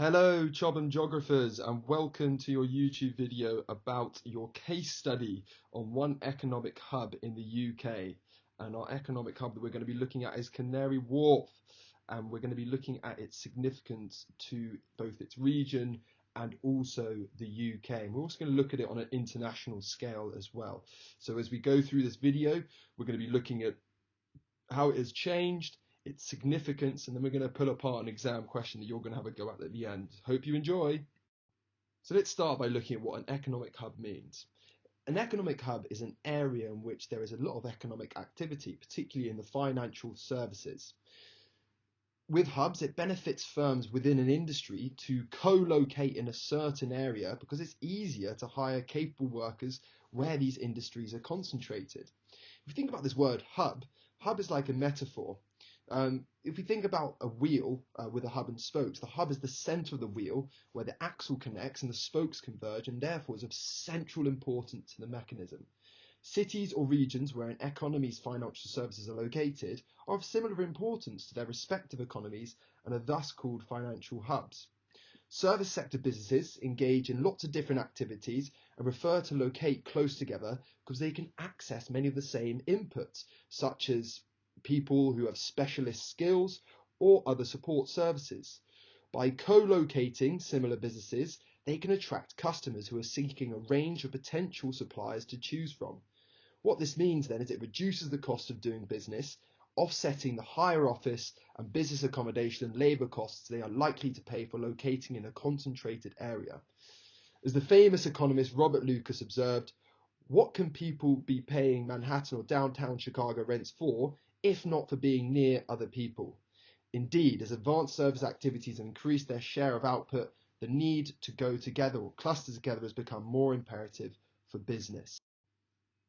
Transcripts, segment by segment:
Hello, Chobham Geographers, and welcome to your YouTube video about your case study on one economic hub in the UK. And our economic hub that we're going to be looking at is Canary Wharf, and we're going to be looking at its significance to both its region and also the UK. And we're also going to look at it on an international scale as well. So as we go through this video, we're going to be looking at how it has changed, its significance, and then we're going to pull apart an exam question that you're going to have a go at the end. Hope you enjoy. So let's start by looking at what an economic hub means. An economic hub is an area in which there is a lot of economic activity, particularly in the financial services. With hubs, it benefits firms within an industry to co-locate in a certain area because it's easier to hire capable workers where these industries are concentrated. If you think about this word hub is like a metaphor. If we think about a wheel with a hub and spokes, the hub is the center of the wheel where the axle connects and the spokes converge, and therefore is of central importance to the mechanism. Cities or regions where an economy's financial services are located are of similar importance to their respective economies and are thus called financial hubs. Service sector businesses engage in lots of different activities and refer to locate close together because they can access many of the same inputs, such as people who have specialist skills or other support services. By co-locating similar businesses, they can attract customers who are seeking a range of potential suppliers to choose from. What this means then is it reduces the cost of doing business, offsetting the higher office and business accommodation and labour costs they are likely to pay for locating in a concentrated area. As the famous economist Robert Lucas observed, what can people be paying Manhattan or downtown Chicago rents for if not for being near other people? Indeed, as advanced service activities have increased their share of output, the need to go together or cluster together has become more imperative for business.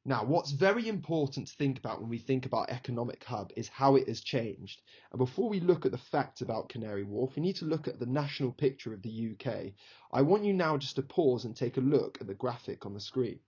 Now, what's very important to think about when we think about economic hub is how it has changed. And before we look at the facts about Canary Wharf, we need to look at the national picture of the UK. I want you now just to pause and take a look at the graphic on the screen.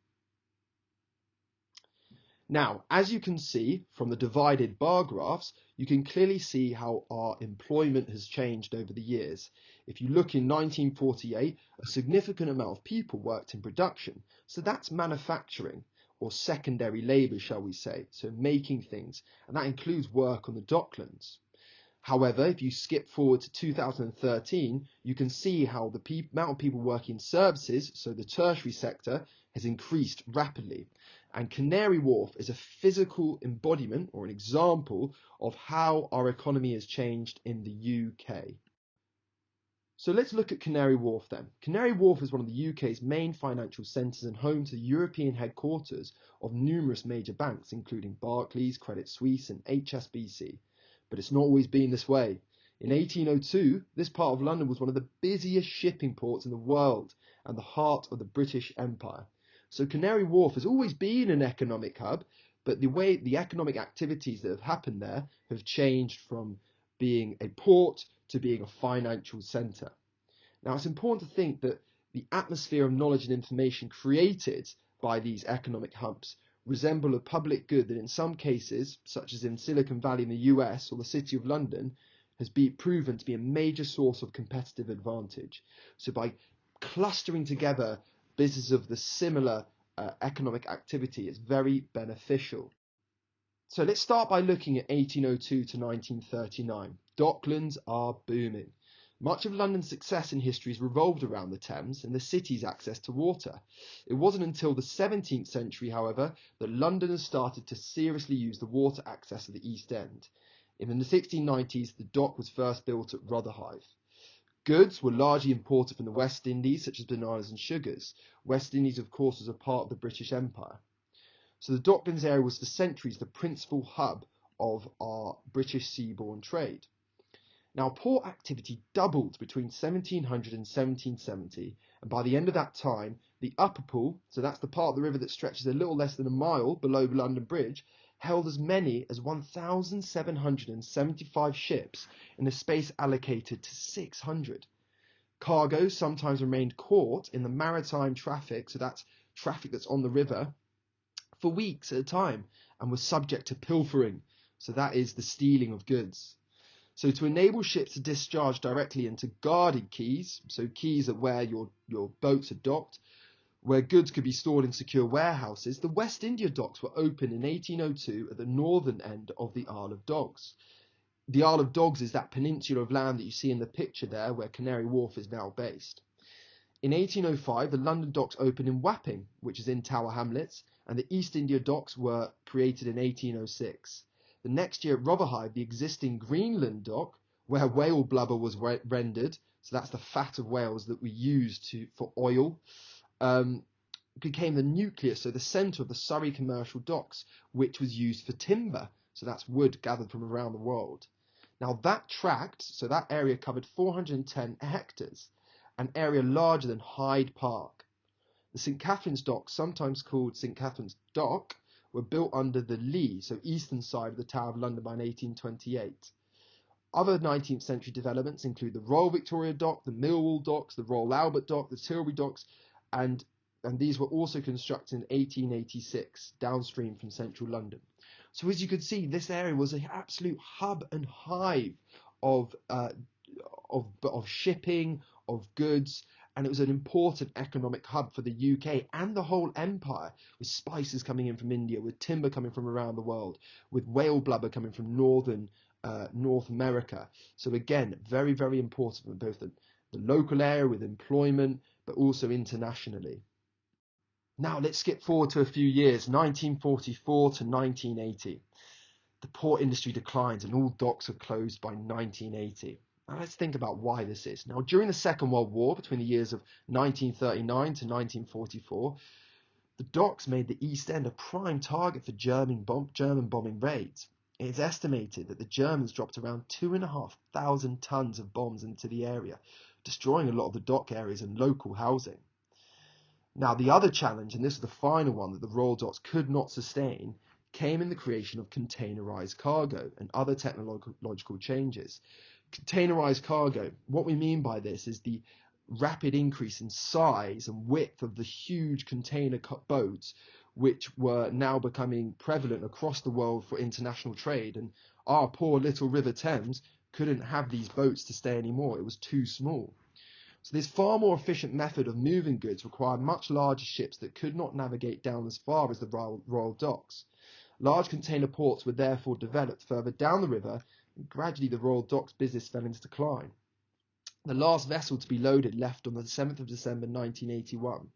Now, as you can see from the divided bar graphs, you can clearly see how our employment has changed over the years. If you look in 1948, a significant amount of people worked in production. So that's manufacturing, or secondary labour, shall we say, so making things, and that includes work on the docklands. However, if you skip forward to 2013, you can see how the amount of people working in services, so the tertiary sector, has increased rapidly. And Canary Wharf is a physical embodiment or an example of how our economy has changed in the UK. So let's look at Canary Wharf then. Canary Wharf is one of the UK's main financial centres and home to the European headquarters of numerous major banks, including Barclays, Credit Suisse and HSBC. But it's not always been this way. In 1802, this part of London was one of the busiest shipping ports in the world and the heart of the British Empire. So Canary Wharf has always been an economic hub, but the way the economic activities that have happened there have changed from being a port to being a financial centre. Now, it's important to think that the atmosphere of knowledge and information created by these economic hubs resemble a public good that in some cases, such as in Silicon Valley in the US or the City of London, has been proven to be a major source of competitive advantage. So by clustering together businesses of the similar economic activity, it's very beneficial. So let's start by looking at 1802 to 1939. Docklands are booming. Much of London's success in history has revolved around the Thames and the city's access to water. It wasn't until the 17th century, however, that Londoners started to seriously use the water access of the East End. In the 1690s, the dock was first built at Rotherhithe. Goods were largely imported from the West Indies, such as bananas and sugars. West Indies, of course, was a part of the British Empire. So the Docklands area was for centuries the principal hub of our British seaborne trade. Now, port activity doubled between 1700 and 1770, and by the end of that time, the upper pool, so that's the part of the river that stretches a little less than a mile below London Bridge, held as many as 1,775 ships in a space allocated to 600. Cargo sometimes remained caught in the maritime traffic, so that's traffic that's on the river, for weeks at a time, and was subject to pilfering, so that is the stealing of goods. So to enable ships to discharge directly into guarded quays, so quays are where your boats are docked, where goods could be stored in secure warehouses, the West India docks were opened in 1802 at the northern end of the Isle of Dogs. The Isle of Dogs is that peninsula of land that you see in the picture there, where Canary Wharf is now based. In 1805, the London docks opened in Wapping, which is in Tower Hamlets, and the East India docks were created in 1806. The next year at Rotherhithe, the existing Greenland dock, where whale blubber was rendered, so that's the fat of whales that we use for oil, became the nucleus, so the centre of the Surrey commercial docks, which was used for timber, so that's wood gathered from around the world. Now that tract, so that area covered 410 hectares, an area larger than Hyde Park. The St Catherine's docks, sometimes called St Catherine's Dock, were built under the lee, so eastern side of the Tower of London by 1828. Other 19th century developments include the Royal Victoria Dock, the Millwall Docks, the Royal Albert Dock, the Tilbury Docks, and these were also constructed in 1886, downstream from central London. So as you could see, this area was an absolute hub and hive of shipping, of goods, and it was an important economic hub for the UK and the whole empire, with spices coming in from India, with timber coming from around the world, with whale blubber coming from North America. So again, very, very important for both the local area with employment, but also internationally. Now let's skip forward to a few years, 1944 to 1980. The port industry declines and all docks are closed by 1980. Now let's think about why this is. Now during the Second World War, between the years of 1939 to 1944, the docks made the East End a prime target for German bombing raids. It is estimated that the Germans dropped around 2,500 tons of bombs into the area, destroying a lot of the dock areas and local housing. Now the other challenge, and this is the final one that the Royal Docks could not sustain, came in the creation of containerized cargo and other technological changes. Containerized cargo, what we mean by this is the rapid increase in size and width of the huge container boats, which were now becoming prevalent across the world for international trade. And our poor little River Thames couldn't have these boats to stay anymore. It was too small. So this far more efficient method of moving goods required much larger ships that could not navigate down as far as the Royal Docks. Large container ports were therefore developed further down the river, and gradually the Royal Docks business fell into decline. The last vessel to be loaded left on the 7th of December 1981.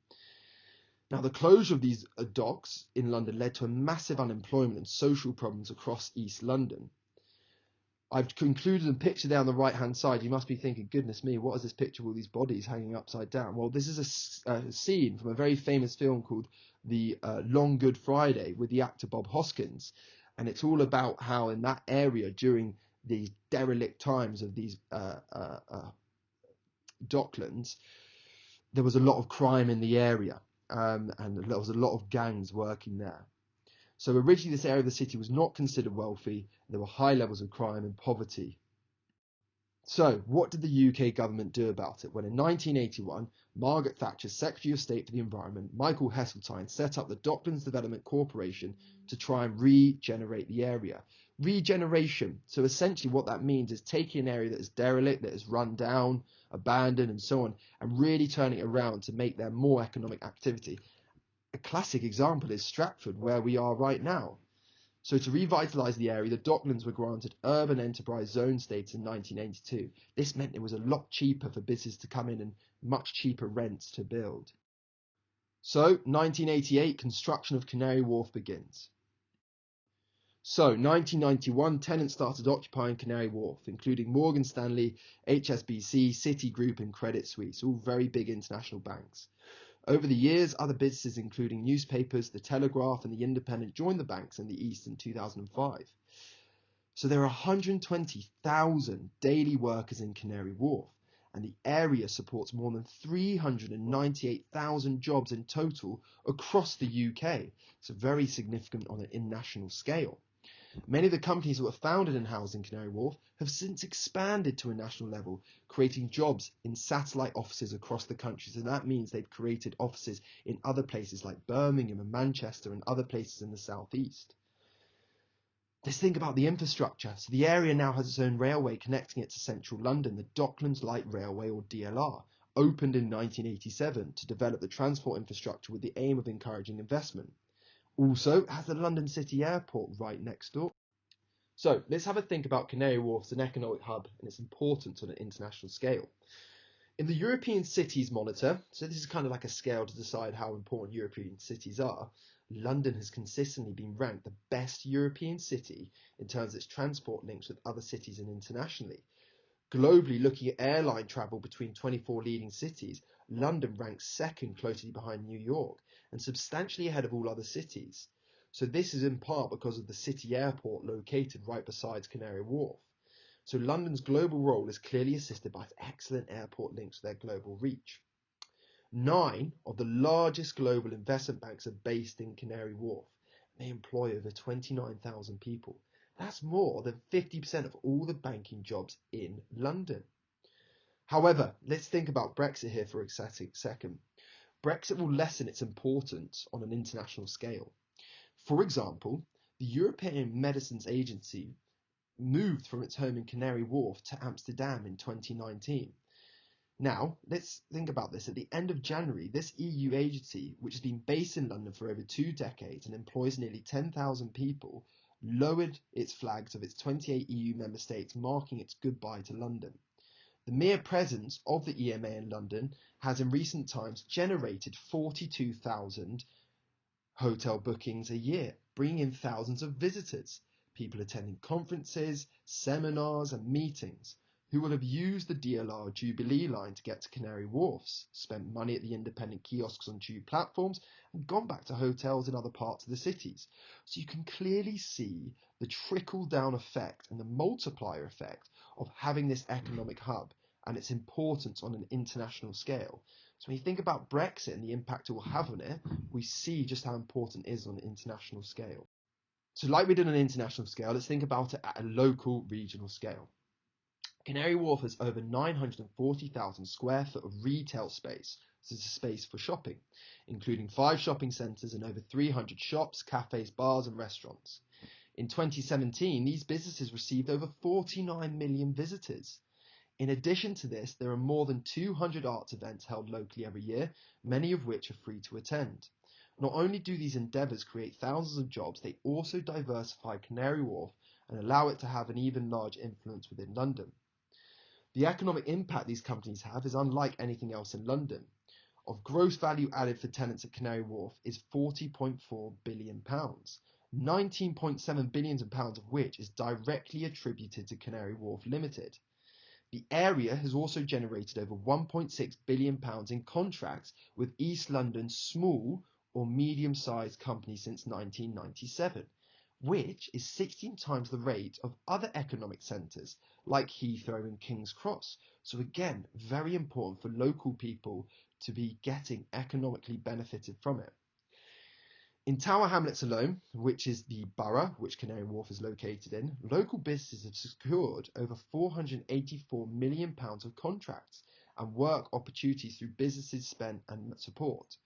Now the closure of these docks in London led to a massive unemployment and social problems across East London. I've concluded a picture down the right hand side. You must be thinking, goodness me, what is this picture of all these bodies hanging upside down? Well, this is a scene from a very famous film called The Long Good Friday with the actor Bob Hoskins. And it's all about how in that area during the derelict times of these docklands, there was a lot of crime in the area, and there was a lot of gangs working there. So originally this area of the city was not considered wealthy. There were high levels of crime and poverty. So what did the UK government do about it? Well, in 1981, Margaret Thatcher, Secretary of State for the Environment, Michael Heseltine, set up the Docklands Development Corporation to try and regenerate the area. Regeneration. So essentially what that means is taking an area that is derelict, that is run down, abandoned and so on, and really turning it around to make there more economic activity. A classic example is Stratford, where we are right now. So to revitalise the area, the Docklands were granted Urban Enterprise Zone status in 1982. This meant it was a lot cheaper for business to come in and much cheaper rents to build. So 1988, construction of Canary Wharf begins. So 1991, tenants started occupying Canary Wharf, including Morgan Stanley, HSBC, Citigroup and Credit Suisse, all very big international banks. Over the years, other businesses including newspapers, the Telegraph and the Independent joined the banks in the East in 2005. So there are 120,000 daily workers in Canary Wharf, and the area supports more than 398,000 jobs in total across the UK. So very significant on an international scale. Many of the companies that were founded and housed in Canary Wharf have since expanded to a national level, creating jobs in satellite offices across the country. So that means they've created offices in other places like Birmingham and Manchester and other places in the southeast. Let's think about the infrastructure. So the area now has its own railway connecting it to central London, the Docklands Light Railway, or DLR, opened in 1987 to develop the transport infrastructure with the aim of encouraging investment. Also, it has the London City Airport right next door. So let's have a think about Canary Wharf as an economic hub and its importance on an international scale. In the European Cities Monitor, so this is kind of like a scale to decide how important European cities are, London has consistently been ranked the best European city in terms of its transport links with other cities and internationally. Globally, looking at airline travel between 24 leading cities, London ranks second, closely behind New York, and substantially ahead of all other cities. So this is in part because of the city airport located right beside Canary Wharf. So London's global role is clearly assisted by its excellent airport links to their global reach. 9 of the largest global investment banks are based in Canary Wharf. They employ over 29,000 people. That's more than 50% of all the banking jobs in London. However, let's think about Brexit here for a second. Brexit will lessen its importance on an international scale. For example, the European Medicines Agency moved from its home in Canary Wharf to Amsterdam in 2019. Now, let's think about this. At the end of January, this EU agency, which has been based in London for over 2 decades and employs nearly 10,000 people, lowered its flags of its 28 EU member states, marking its goodbye to London. The mere presence of the EMA in London has in recent times generated 42,000 hotel bookings a year, bringing in thousands of visitors, people attending conferences, seminars and meetings, who will have used the DLR Jubilee line to get to Canary Wharfs, spent money at the independent kiosks on tube platforms, and gone back to hotels in other parts of the cities. So you can clearly see the trickle-down effect and the multiplier effect of having this economic hub and its importance on an international scale. So when you think about Brexit and the impact it will have on it, we see just how important it is on an international scale. So like we did on an international scale, let's think about it at a local, regional scale. Canary Wharf has over 940,000 square foot of retail space, so it's a space for shopping, including 5 shopping centres and over 300 shops, cafes, bars and restaurants. In 2017, these businesses received over 49 million visitors. In addition to this, there are more than 200 arts events held locally every year, many of which are free to attend. Not only do these endeavours create thousands of jobs, they also diversify Canary Wharf and allow it to have an even larger influence within London. The economic impact these companies have is unlike anything else in London. Of gross value added for tenants at Canary Wharf is £40.4 billion, £19.7 billion of which is directly attributed to Canary Wharf Limited. The area has also generated over £1.6 billion in contracts with East London's small or medium-sized companies since 1997, which is 16 times the rate of other economic centres like Heathrow and King's Cross. So again, very important for local people to be getting economically benefited from it. In Tower Hamlets alone, which is the borough which Canary Wharf is located in, local businesses have secured over £484 million of contracts and work opportunities through businesses spend and support.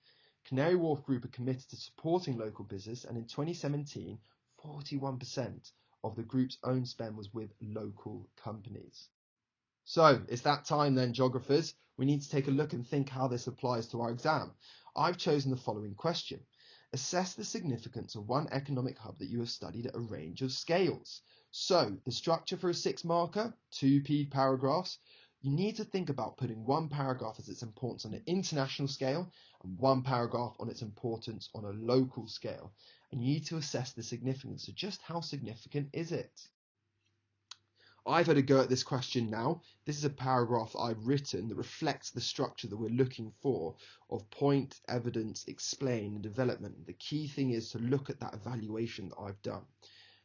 Canary Wharf Group are committed to supporting local business, and in 2017, 41% of the group's own spend was with local companies. So it's that time then, geographers. We need to take a look and think how this applies to our exam. I've chosen the following question. Assess the significance of one economic hub that you have studied at a range of scales. So the structure for a 6 marker, 2p paragraphs. You need to think about putting one paragraph as its importance on an international scale and one paragraph on its importance on a local scale. And you need to assess the significance. So just how significant is it? I've had a go at this question now. This is a paragraph I've written that reflects the structure that we're looking for of point, evidence, explain and development. The key thing is to look at that evaluation that I've done.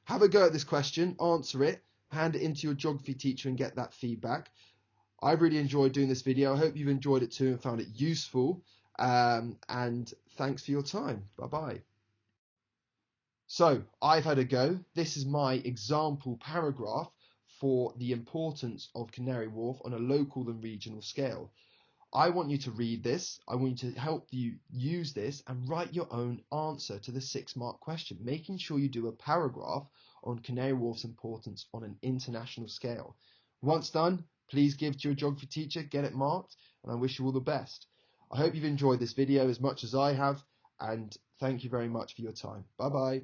Have a go at this question, answer it, hand it into your geography teacher and get that feedback. I've really enjoyed doing this video. I hope you've enjoyed it too and found it useful. And thanks for your time. Bye-bye. So I've had a go. This is my example paragraph for the importance of Canary Wharf on a local and regional scale. I want you to read this. I want you to help you use this and write your own answer to the 6-mark question, making sure you do a paragraph on Canary Wharf's importance on an international scale. Once done, please give to your geography teacher, get it marked, and I wish you all the best. I hope you've enjoyed this video as much as I have, and thank you very much for your time. Bye bye.